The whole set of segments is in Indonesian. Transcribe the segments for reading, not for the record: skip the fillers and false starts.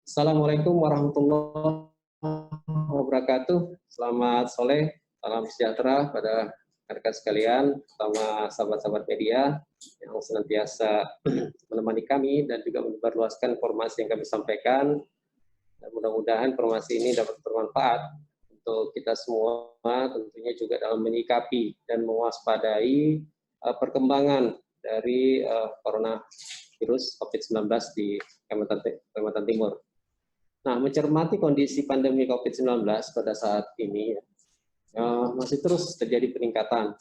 Assalamualaikum warahmatullahi wabarakatuh. Selamat sore, salam sejahtera pada rekan sekalian, terutama sahabat-sahabat media yang senantiasa menemani kami dan juga menyebarluaskan informasi yang kami sampaikan. Dan mudah-mudahan informasi ini dapat bermanfaat untuk kita semua, tentunya juga dalam menyikapi dan mewaspadai perkembangan dari coronavirus COVID-19 di Kalimantan Timur. Nah, mencermati kondisi pandemi COVID-19 pada saat ini, masih terus terjadi peningkatan,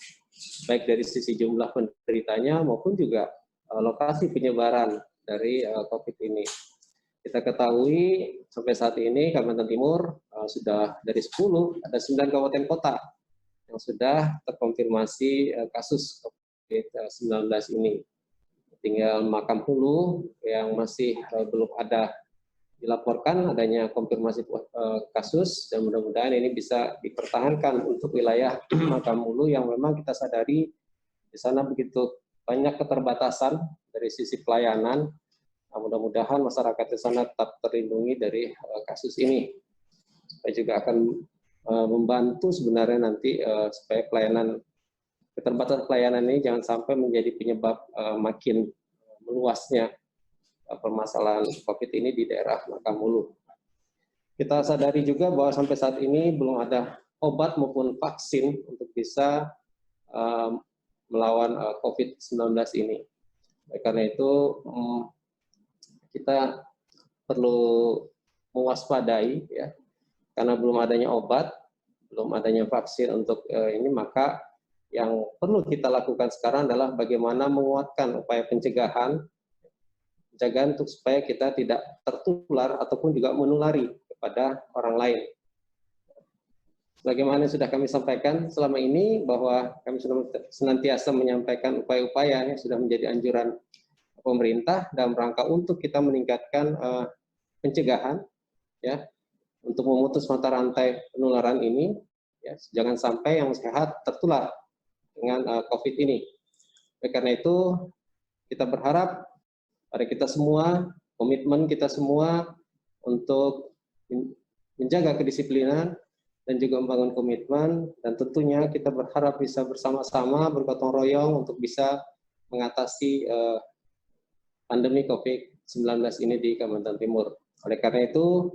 baik dari sisi jumlah penderitanya maupun juga lokasi penyebaran dari COVID ini. Kita ketahui sampai saat ini Kalimantan Timur sudah dari 10, ada 9 kabupaten kota yang sudah terkonfirmasi kasus COVID-19 ini. Tinggal Makam Hulu yang masih belum ada dilaporkan adanya konfirmasi kasus, dan mudah-mudahan ini bisa dipertahankan untuk wilayah Makam Hulu yang memang kita sadari di sana begitu banyak keterbatasan dari sisi pelayanan. Nah, mudah-mudahan masyarakat di sana tetap terlindungi dari kasus ini. Saya juga akan membantu sebenarnya nanti supaya keterbatasan pelayanan ini jangan sampai menjadi penyebab makin meluasnya permasalahan COVID ini di daerah Makam Hulu. Kita sadari juga bahwa sampai saat ini belum ada obat maupun vaksin untuk bisa melawan COVID-19 ini. Karena itu kita perlu mewaspadai, ya, karena belum adanya obat, belum adanya vaksin untuk ini, maka yang perlu kita lakukan sekarang adalah bagaimana menguatkan upaya pencegahan untuk supaya kita tidak tertular ataupun juga menulari kepada orang lain. Bagaimana sudah kami sampaikan selama ini bahwa kami sudah senantiasa menyampaikan upaya-upaya yang sudah menjadi anjuran pemerintah dalam rangka untuk kita meningkatkan pencegahan, ya, untuk memutus mata rantai penularan ini, ya, jangan sampai yang sehat tertular dengan COVID ini. Oleh karena itu kita berharap pada kita semua, komitmen kita semua untuk menjaga kedisiplinan dan juga membangun komitmen, dan tentunya kita berharap bisa bersama-sama bergotong royong untuk bisa mengatasi pandemi COVID-19 ini di Kalimantan Timur. Oleh karena itu,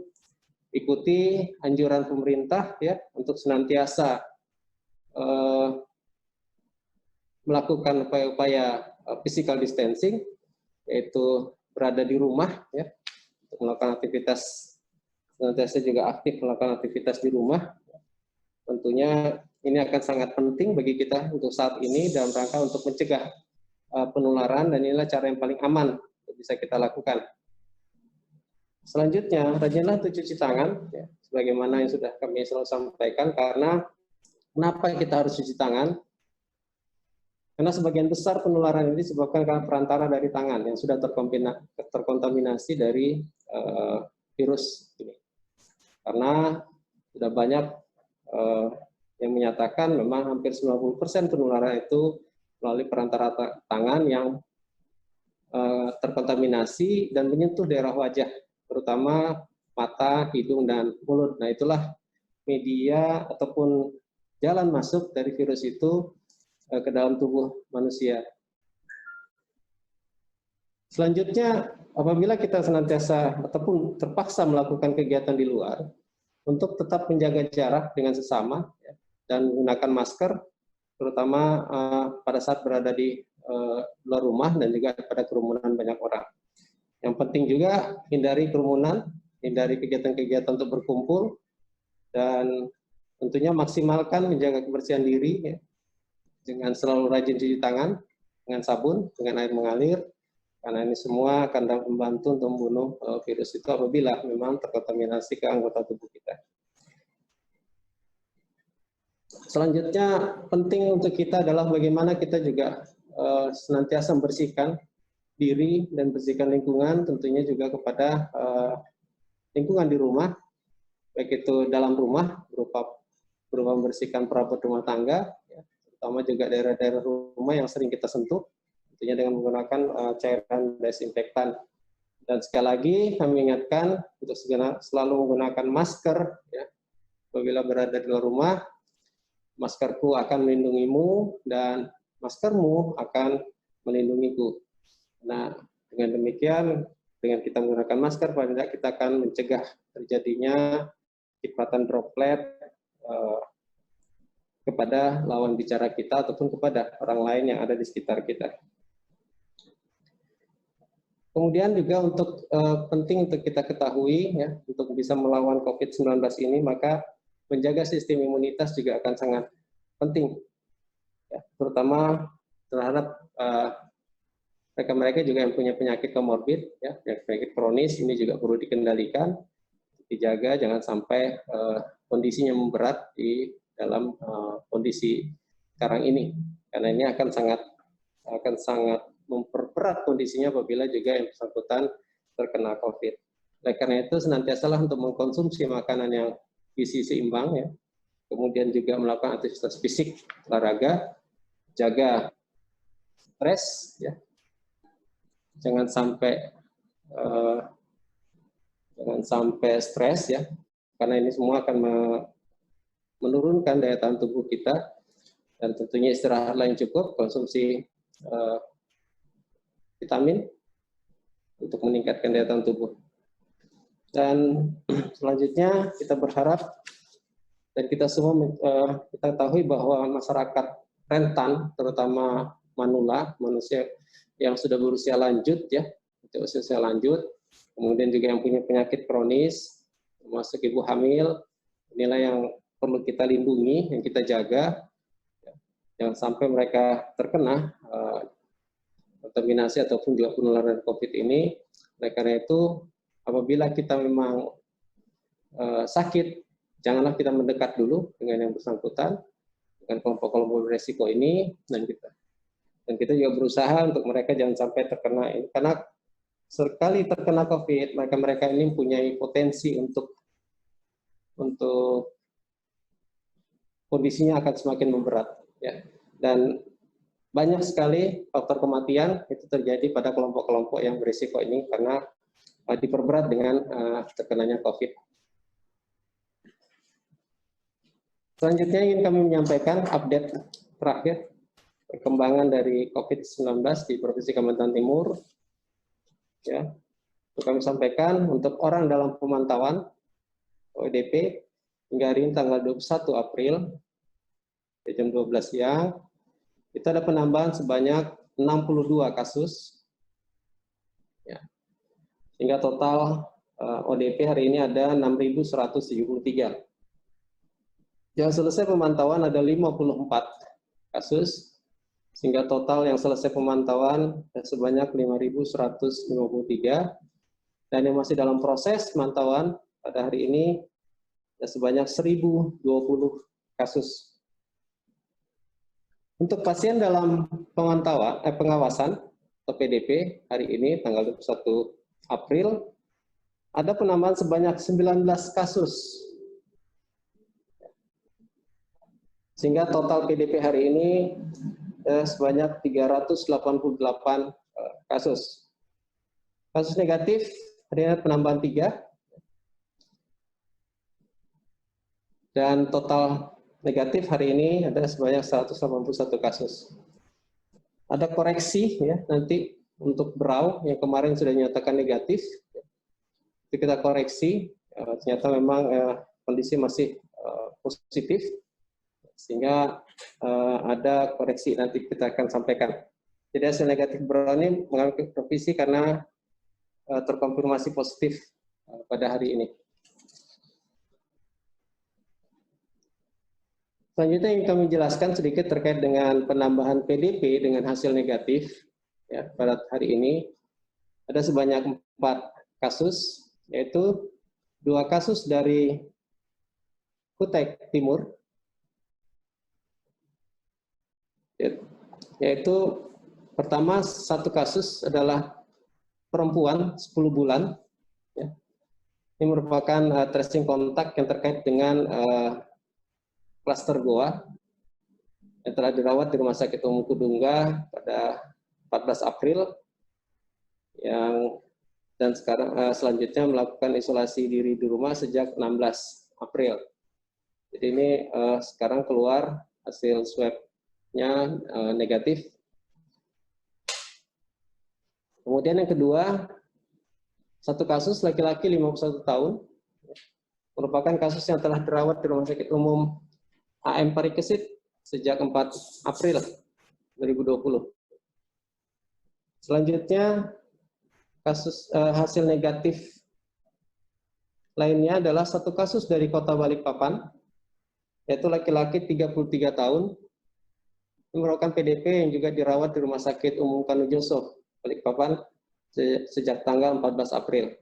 ikuti anjuran pemerintah, ya, untuk senantiasa melakukan upaya-upaya physical distancing, yaitu berada di rumah, ya, untuk melakukan aktivitas, senantiasa juga aktif melakukan aktivitas di rumah. Tentunya ini akan sangat penting bagi kita untuk saat ini dalam rangka untuk mencegah penularan, dan inilah cara yang paling aman untuk bisa kita lakukan. Selanjutnya, rajinlah untuk cuci tangan, ya, sebagaimana yang sudah kami selalu sampaikan. Karena kenapa kita harus cuci tangan? Karena sebagian besar penularan ini disebabkan karena perantara dari tangan yang sudah terkontaminasi dari virus ini. Karena sudah banyak yang menyatakan memang hampir 90% penularan itu melalui perantara tangan yang terkontaminasi dan menyentuh daerah wajah, terutama mata, hidung, dan mulut. Nah, itulah media ataupun jalan masuk dari virus itu ke dalam tubuh manusia. Selanjutnya, apabila kita senantiasa ataupun terpaksa melakukan kegiatan di luar, untuk tetap menjaga jarak dengan sesama, ya, dan menggunakan masker, terutama pada saat berada di luar rumah dan juga pada kerumunan banyak orang. Yang penting juga hindari kerumunan, hindari kegiatan-kegiatan untuk berkumpul, dan tentunya maksimalkan menjaga kebersihan diri, ya, dengan selalu rajin cuci tangan dengan sabun, dengan air mengalir, karena ini semua akan dapat membantu untuk membunuh virus itu apabila memang terkontaminasi ke anggota tubuh kita. Selanjutnya, penting untuk kita adalah bagaimana kita juga senantiasa membersihkan diri dan bersihkan lingkungan, tentunya juga kepada lingkungan di rumah, baik itu dalam rumah berupa membersihkan perabot rumah tangga, ya, terutama juga daerah-daerah rumah yang sering kita sentuh, tentunya dengan menggunakan cairan desinfektan. Dan sekali lagi kami ingatkan untuk selalu menggunakan masker ya. Apabila berada di luar rumah, maskerku akan melindungimu dan maskermu akan melindungiku. Nah, dengan demikian, dengan kita menggunakan masker, paling tidak kita akan mencegah terjadinya cipratan droplet kepada lawan bicara kita ataupun kepada orang lain yang ada di sekitar kita. Kemudian juga untuk penting untuk kita ketahui ya, untuk bisa melawan COVID-19 ini, maka menjaga sistem imunitas juga akan sangat penting, ya, terutama terhadap mereka-mereka juga yang punya penyakit komorbid, ya, penyakit kronis, ini juga perlu dikendalikan, dijaga jangan sampai kondisinya memberat di dalam kondisi sekarang ini, karena ini akan sangat memperberat kondisinya apabila juga yang bersangkutan terkena COVID. Oleh karena itu senantiasalah untuk mengkonsumsi makanan yang gizi seimbang, ya, kemudian juga melakukan aktivitas fisik, olahraga, jaga stres, ya, jangan sampai stres ya, karena ini semua akan menurunkan daya tahan tubuh kita, dan tentunya istirahatlah yang cukup, konsumsi vitamin untuk meningkatkan daya tahan tubuh. Dan selanjutnya kita berharap dan kita semua kita ketahui bahwa masyarakat rentan, terutama manula, manusia yang sudah berusia lanjut ya, usia lanjut, kemudian juga yang punya penyakit kronis, termasuk ibu hamil, inilah yang perlu kita lindungi, yang kita jaga, jangan sampai mereka terkena kontaminasi ataupun juga penularan COVID ini. Oleh karena itu, apabila kita memang sakit, janganlah kita mendekat dulu dengan yang bersangkutan, dengan kelompok-kelompok beresiko ini, dan kita juga berusaha untuk mereka jangan sampai terkena ini, karena sekali terkena COVID, mereka ini mempunyai potensi untuk kondisinya akan semakin memberat, ya. Dan banyak sekali faktor kematian itu terjadi pada kelompok-kelompok yang berisiko ini karena diperberat dengan terkenanya COVID. Selanjutnya ingin kami menyampaikan update terakhir perkembangan dari COVID-19 di Provinsi Kalimantan Timur. Ya, kami sampaikan untuk orang dalam pemantauan ODP hingga hari ini tanggal 21 April jam 12 siang, itu ada penambahan sebanyak 62 kasus. Ya. Sehingga total ODP hari ini ada 6.173. Yang selesai pemantauan ada 54 kasus, sehingga total yang selesai pemantauan sebanyak 5.153, dan yang masih dalam proses pemantauan pada hari ini sebanyak 1.020 kasus. Untuk pasien dalam pengawasan atau PDP hari ini tanggal 21 April ada penambahan sebanyak 19 kasus. Sehingga total PDP hari ini sebanyak 388 kasus. Kasus negatif ada penambahan 3. Dan total negatif hari ini ada sebanyak 181 kasus. Ada koreksi ya nanti untuk Brau yang kemarin sudah dinyatakan negatif. Itu kita koreksi, ternyata memang kondisi masih positif, sehingga ada koreksi nanti kita akan sampaikan. Jadi hasil negatif Brau ini mengalami revisi karena terkonfirmasi positif pada hari ini. Selanjutnya yang kami jelaskan sedikit terkait dengan penambahan PDP dengan hasil negatif ya, pada hari ini ada sebanyak 4 kasus, yaitu 2 kasus dari Kutai Timur, yaitu pertama 1 kasus adalah perempuan 10 bulan, ya. Ini merupakan tracing kontak yang terkait dengan klaster Goa yang telah dirawat di Rumah Sakit Umum Kudungga pada 14 April, yang dan sekarang selanjutnya melakukan isolasi diri di rumah sejak 16 April. Jadi ini sekarang keluar hasil swab-nya negatif. Kemudian yang kedua, satu kasus laki-laki 51 tahun, merupakan kasus yang telah dirawat di Rumah Sakit Umum AM Parikesit sejak 4 April 2020. Selanjutnya, kasus hasil negatif lainnya adalah satu kasus dari Kota Balikpapan, yaitu laki-laki 33 tahun, merupakan PDP yang juga dirawat di Rumah Sakit Umum Kanujoso, Balikpapan, sejak tanggal 14 April.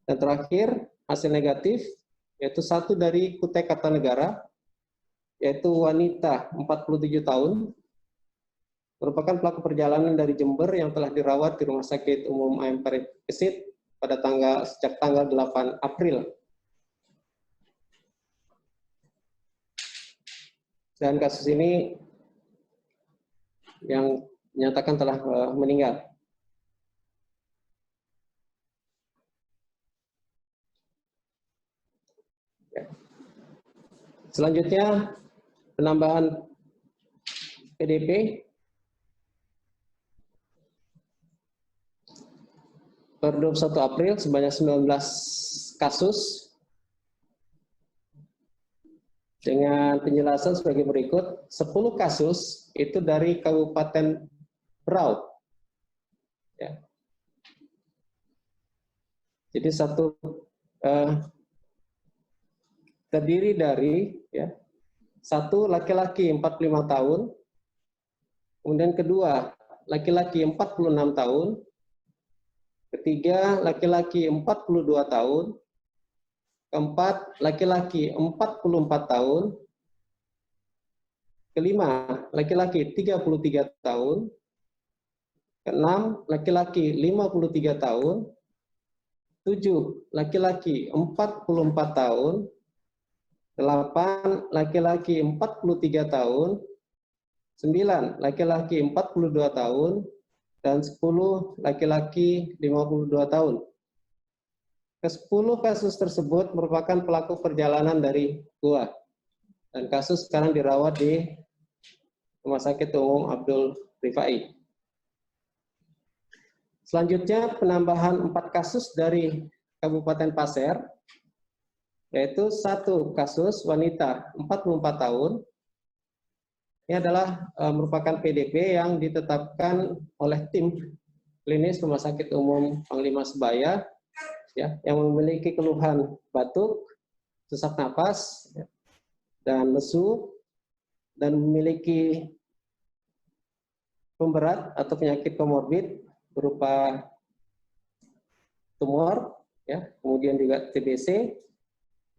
Dan terakhir, hasil negatif, yaitu satu dari Kutai Kartanegara, yaitu wanita 47 tahun, merupakan pelaku perjalanan dari Jember yang telah dirawat di Rumah Sakit Umum AM Parikesit pada sejak tanggal 8 April. Dan kasus ini yang dinyatakan telah meninggal. Selanjutnya, penambahan PDP per 21 April sebanyak 19 kasus dengan penjelasan sebagai berikut. 10 kasus itu dari Kabupaten Berau. Ya. Jadi terdiri dari satu laki-laki 45 tahun, kemudian kedua laki-laki 46 tahun, ketiga laki-laki 42 tahun, keempat laki-laki 44 tahun, kelima laki-laki 33 tahun, keenam laki-laki 53 tahun, 7 laki-laki 44 tahun, 8 laki-laki 43 tahun, 9 laki-laki 42 tahun, dan 10 laki-laki 52 tahun. Ke-10 kasus tersebut merupakan pelaku perjalanan dari Goa. Dan kasus sekarang dirawat di Rumah Sakit Umum Abdul Rifai. Selanjutnya penambahan 4 kasus dari Kabupaten Pasir, yaitu satu kasus wanita 44 tahun. Ini adalah merupakan PDP yang ditetapkan oleh tim klinis Rumah Sakit Umum Panglima Sebaya, yang memiliki keluhan batuk, sesak napas, dan lesu, dan memiliki pemberat atau penyakit komorbid berupa tumor, kemudian juga TBC.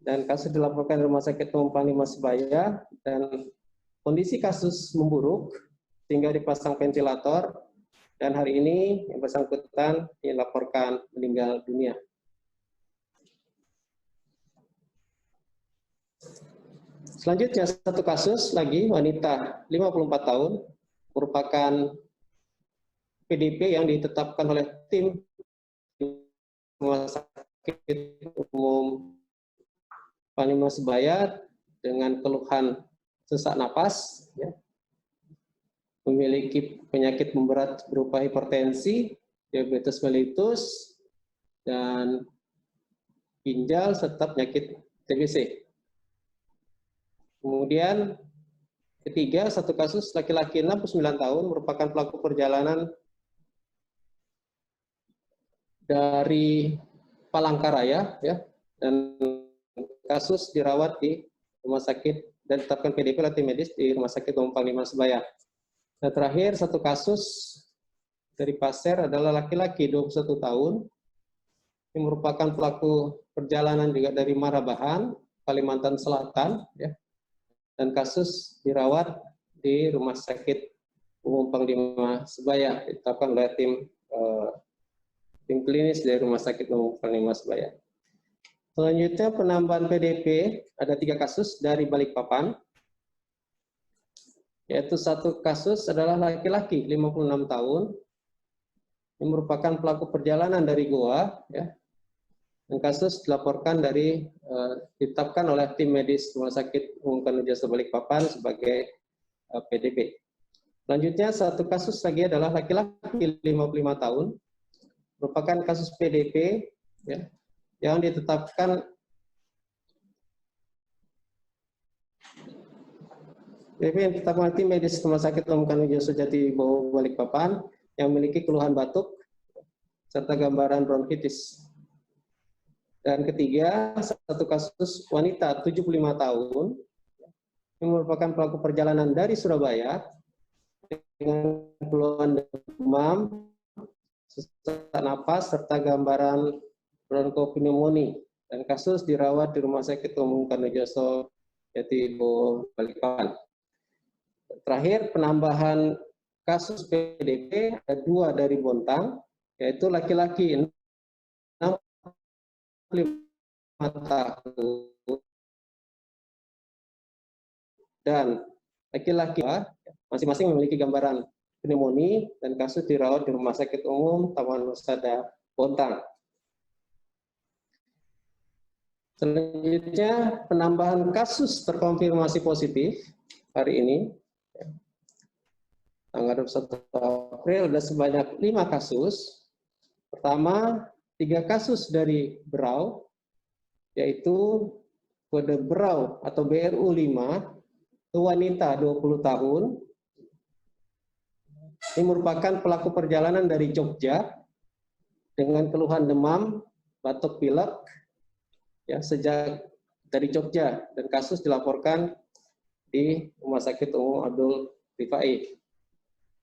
Dan kasus dilaporkan di Rumah Sakit Umum Panglima Sebaya, dan kondisi kasus memburuk sehingga dipasang ventilator, dan hari ini yang bersangkutan dilaporkan meninggal dunia. Selanjutnya satu kasus lagi, wanita 54 tahun, merupakan PDP yang ditetapkan oleh tim Rumah Sakit Umum Panglima Sebaya dengan keluhan sesak napas, memiliki penyakit memberat berupa hipertensi, diabetes mellitus, dan ginjal, serta penyakit TBC. Kemudian ketiga, satu kasus laki-laki 69 tahun, merupakan pelaku perjalanan dari Palangkaraya, dan kasus dirawat di rumah sakit dan ditetapkan PDP oleh tim medis di Rumah Sakit Umum Panglima Sebaya. Dan terakhir, satu kasus dari Pasir adalah laki-laki 21 tahun, yang merupakan pelaku perjalanan juga dari Marabahan, Kalimantan Selatan, dan kasus dirawat di Rumah Sakit Umum Panglima Sebaya, ditetapkan oleh tim klinis dari Rumah Sakit Umum Panglima Sebaya. Selanjutnya penambahan PDP, ada 3 kasus dari Balikpapan, yaitu satu kasus adalah laki-laki 56 tahun, yang merupakan pelaku perjalanan dari Goa, ya. Dan kasus dilaporkan ditetapkan oleh tim medis Rumah Sakit Umum Kanujoso Balikpapan sebagai PDP. Selanjutnya, satu kasus lagi adalah laki-laki 55 tahun, merupakan kasus PDP, ya, yang ditetapkan tim medis Rumah Sakit Umum Kanujoso Jatibowo Balikpapan yang memiliki keluhan batuk serta gambaran bronkitis. Dan ketiga, satu kasus wanita 75 tahun yang merupakan pelaku perjalanan dari Surabaya dengan keluhan demam, sesak napas, serta gambaran bronkopneumonia. Dan kasus dirawat di Rumah Sakit Umum Kanujoso Jatibowo Balikpapan. Terakhir, penambahan kasus PDP ada 2 dari Bontang, yaitu laki-laki 65 tahun dan laki-laki masing-masing memiliki gambaran pneumonia dan kasus dirawat di Rumah Sakit Umum Taman Husada Bontang. Selanjutnya, penambahan kasus terkonfirmasi positif hari ini, tanggal 21 April, ada sebanyak 5 kasus. Pertama, 3 kasus dari Berau, yaitu kode Berau atau BRU 5, itu wanita 20 tahun. Ini merupakan pelaku perjalanan dari Jogja dengan keluhan demam, batuk pilek, ya, sejak dari Jogja, dan kasus dilaporkan di Rumah Sakit Umum Abdul Rifai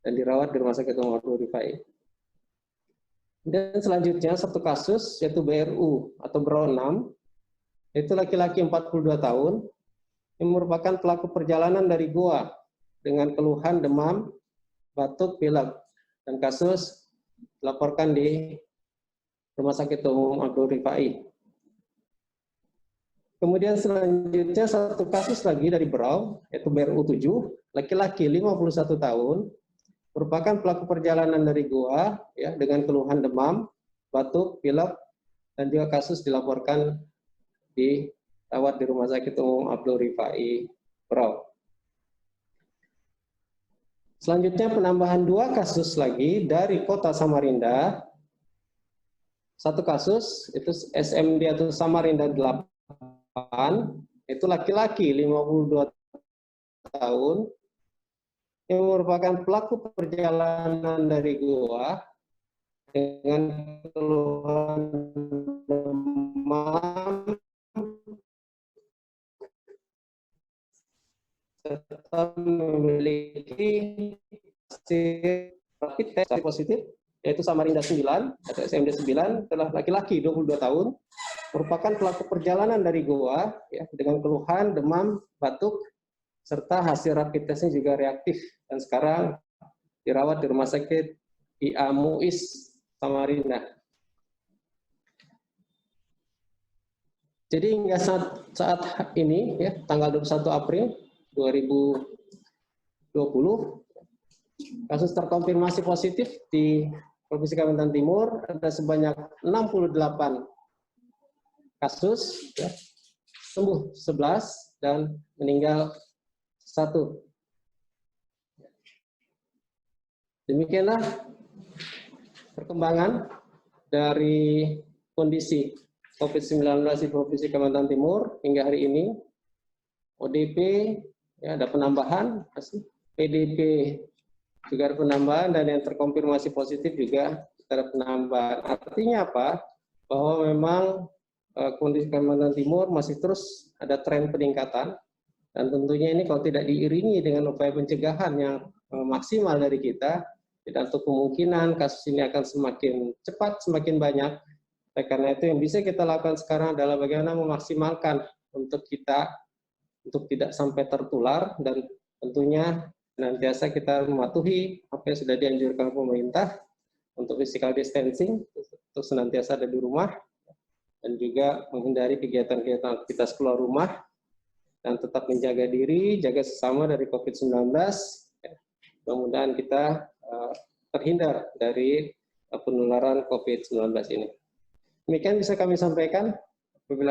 dan dirawat di Rumah Sakit Umum Abdul Rifai. Dan selanjutnya satu kasus yaitu BRU atau Berau 6, yaitu laki-laki 42 tahun yang merupakan pelaku perjalanan dari Goa dengan keluhan demam, batuk, pilek, dan kasus dilaporkan di Rumah Sakit Umum Abdul Rifai. Kemudian selanjutnya satu kasus lagi dari Berau, yaitu BRU 7, laki-laki 51 tahun, merupakan pelaku perjalanan dari Goa, ya, dengan keluhan demam, batuk, pilek, dan juga kasus dilaporkan dirawat di Rumah Sakit Umum Abdul Rifai Berau. Selanjutnya penambahan 2 kasus lagi dari Kota Samarinda. Satu kasus itu SMD atau Samarinda 8, itu laki-laki 52 tahun yang merupakan pelaku perjalanan dari Goa dengan keluhan demam serta memiliki hasil rapid test positif, yaitu Samarinda 9 atau SMD 9, telah laki-laki 22 tahun, merupakan pelaku perjalanan dari Goa, ya, dengan keluhan demam, batuk, serta hasil rapid testnya juga reaktif, dan sekarang dirawat di Rumah Sakit IA Muiz Samarinda. Jadi hingga saat ini, ya, tanggal 21 April 2020, kasus terkonfirmasi positif di Provinsi Kalimantan Timur ada sebanyak 68 kasus, ya, sembuh 11 dan meninggal 1. Demikianlah perkembangan dari kondisi COVID-19 di Provinsi Kalimantan Timur hingga hari ini. ODP, ya, ada penambahan, PDP juga ada penambahan, dan yang terkonfirmasi positif juga ada penambahan. Artinya apa? Bahwa memang kondisi Kalimantan Timur masih terus ada tren peningkatan, dan tentunya ini kalau tidak diiringi dengan upaya pencegahan yang maksimal dari kita, tidak untuk kemungkinan kasus ini akan semakin cepat, semakin banyak. Karena itu yang bisa kita lakukan sekarang adalah bagaimana memaksimalkan untuk kita untuk tidak sampai tertular, dan tentunya senantiasa kita mematuhi apa yang sudah dianjurkan pemerintah untuk physical distancing, untuk senantiasa ada di rumah, dan juga menghindari kegiatan-kegiatan aktivitas keluar rumah, dan tetap menjaga diri, jaga sesama dari COVID-19. Mudah-mudahan kita terhindar dari penularan COVID-19 ini. Demikian bisa kami sampaikan. Apabila